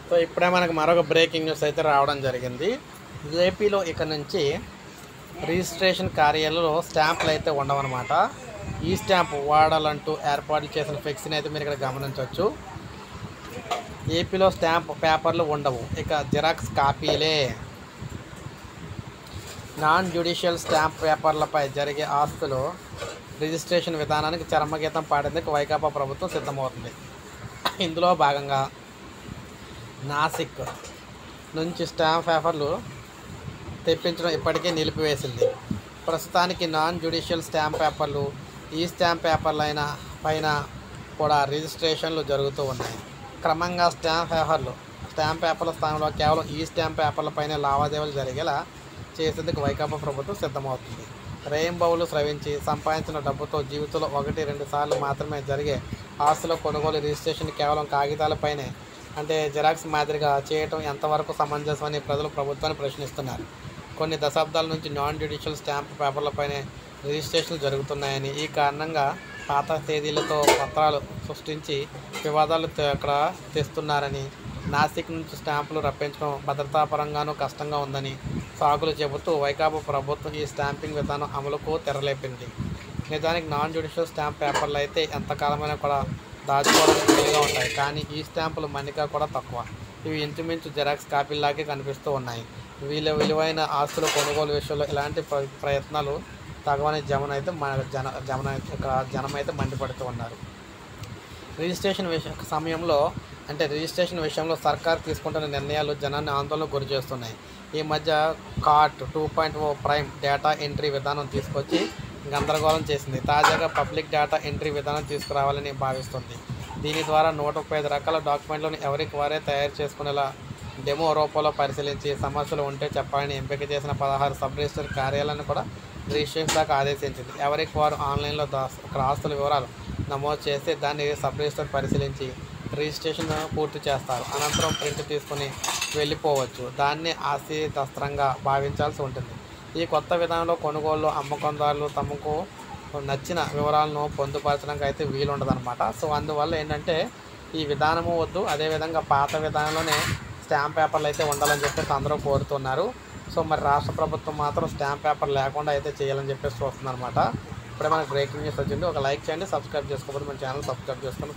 So ఇప్పుడే మనకు మరొక బ్రేకింగ్ న్యూస్ అయితే రావడం జరిగింది. ఏపీలో ఇక నుంచి రిజిస్ట్రేషన్ కార్యాలయంలో స్టాంపులు అయితే ఉండవన్నమాట. ఈ స్టాంపు వాడాలంటూ ఏర్పాటు చేసిన ఫ్లెక్సీని అయితే మీరు ఇక్కడ గమనించవచ్చు. ఏపీలో స్టాంప్ పేపర్లు ఉండవు, ఇక జిరాక్స్ కాపీలే. నాన్ జ్యుడిషియల్ స్టాంప్ పేపర్లపై జరిగే ఆస్తులు రిజిస్ట్రేషన్ విధానానికి చరమగీతం పాడేందుకు వైకాపా ప్రభుత్వం సిద్ధమవుతుంది. ఇందులో భాగంగా నాసిక్ నుంచి స్టాంప్ పేపర్లు తెప్పించడం ఇప్పటికే నిలిపివేసింది. ప్రస్తుతానికి నాన్ జ్యుడిషియల్ స్టాంప్ పేపర్లు, ఈ స్టాంప్ పేపర్లైన పైన కూడా రిజిస్ట్రేషన్లు జరుగుతూ ఉన్నాయి. క్రమంగా స్టాంప్ పేపర్ల స్థానంలో కేవలం ఈ స్టాంప్ పేపర్లపైనే లావాదేవీలు జరిగేలా చేసేందుకు వైకాపా ప్రభుత్వం సిద్ధమవుతుంది. రెయిన్బోలు స్రవించి సంపాదించిన డబ్బుతో జీవితంలో 1-2 సార్లు మాత్రమే జరిగే ఆస్తుల కొనుగోలు రిజిస్ట్రేషన్ కేవలం కాగితాలపైనే, అంటే జిరాక్స్ మాదిరిగా చేయటం ఎంతవరకు సమంజసమని ప్రజలు ప్రభుత్వాన్ని ప్రశ్నిస్తున్నారు. కొన్ని దశాబ్దాల నుంచి నాన్ జ్యుడిషియల్ స్టాంప్ పేపర్లపైనే రిజిస్ట్రేషన్లు జరుగుతున్నాయని, ఈ కారణంగా పాత తేదీలతో పత్రాలు సృష్టించి వివాదాలు అక్కడ తెస్తున్నారని, నాసిక్ నుంచి స్టాంపులు రప్పించడం భద్రతాపరంగానూ కష్టంగా ఉందని సాకులు చెబుతూ వైకాపా ప్రభుత్వం ఈ స్టాంపింగ్ విధానం అమలుకు తెరలేపింది. నిజానికి నాన్ జ్యుడిషియల్ స్టాంప్ పేపర్లు అయితే ఎంతకాలమైనా కూడా దాచుకోవడానికి వీలుగా ఉంటాయి, కానీ ఈ స్టాంపులు మన్నిక కూడా తక్కువ. ఇవి ఇంచుమించు జిరాక్స్ కాపీల్లాగే కనిపిస్తూ ఉన్నాయి. విలువైన ఆస్తుల కొనుగోలు విషయంలో ఇలాంటి ప్రయత్నాలు తగవని జనం అయితే మండిపడుతూ ఉన్నారు. రిజిస్ట్రేషన్ విషయంలో సర్కారు తీసుకుంటున్న నిర్ణయాలు జనాన్ని ఆందోళనకు గురి చేస్తున్నాయి. ఈ మధ్య కార్ట్ 2.0 ప్రైమ్ డేటా ఎంట్రీ విధానం తీసుకొచ్చి గందరగోళం చేసింది. తాజాగా పబ్లిక్ డేటా ఎంట్రీ విధానం తీసుకురావాలని భావిస్తుంది. దీని ద్వారా 135 రకాల డాక్యుమెంట్లను ఎవరికి వారే తయారు చేసుకునేలా డెమో రూపంలో పరిశీలించి సమస్యలు ఉంటే చెప్పాలని ఎంపిక చేసిన 16 సబ్ రిజిస్టర్ కార్యాలయాలను కూడా రిజిస్ట్రేషన్ శాఖ ఆదేశించింది. ఎవరికి వారు ఆన్లైన్లో అక్కడ ఆస్తుల వివరాలు నమోదు చేస్తే దాన్ని సబ్ రిజిస్టర్ పరిశీలించి రిజిస్ట్రేషన్ పూర్తి చేస్తారు. అనంతరం ప్రింట్ తీసుకుని వెళ్ళిపోవచ్చు. దాన్ని ఆస్తి దస్త్రంగా భావించాల్సి ఉంటుంది. ఈ కొత్త విధానంలో కొనుగోలు అమ్మకందారులు తమకు నచ్చిన వివరాలను పొందుపరచడానికి అయితే వీలుండదన్నమాట. సో అందువల్ల ఏంటంటే ఈ విధానము వద్దు, అదేవిధంగా పాత విధానంలోనే స్టాంప్ పేపర్లు అయితే ఉండాలని చెప్పేసి అందరూ కోరుతున్నారు. సో మరి రాష్ట్ర ప్రభుత్వం మాత్రం స్టాంప్ పేపర్ లేకుండా అయితే చేయాలని చెప్పేసి చూస్తుంది అనమాట. ఇప్పుడే మనకు బ్రేకింగ్ న్యూస్ వచ్చింది. ఒక లైక్ చేయండి, సబ్స్క్రైబ్ చేసుకోకపోతే మన ఛానల్ సబ్స్క్రైబ్ చేసుకొని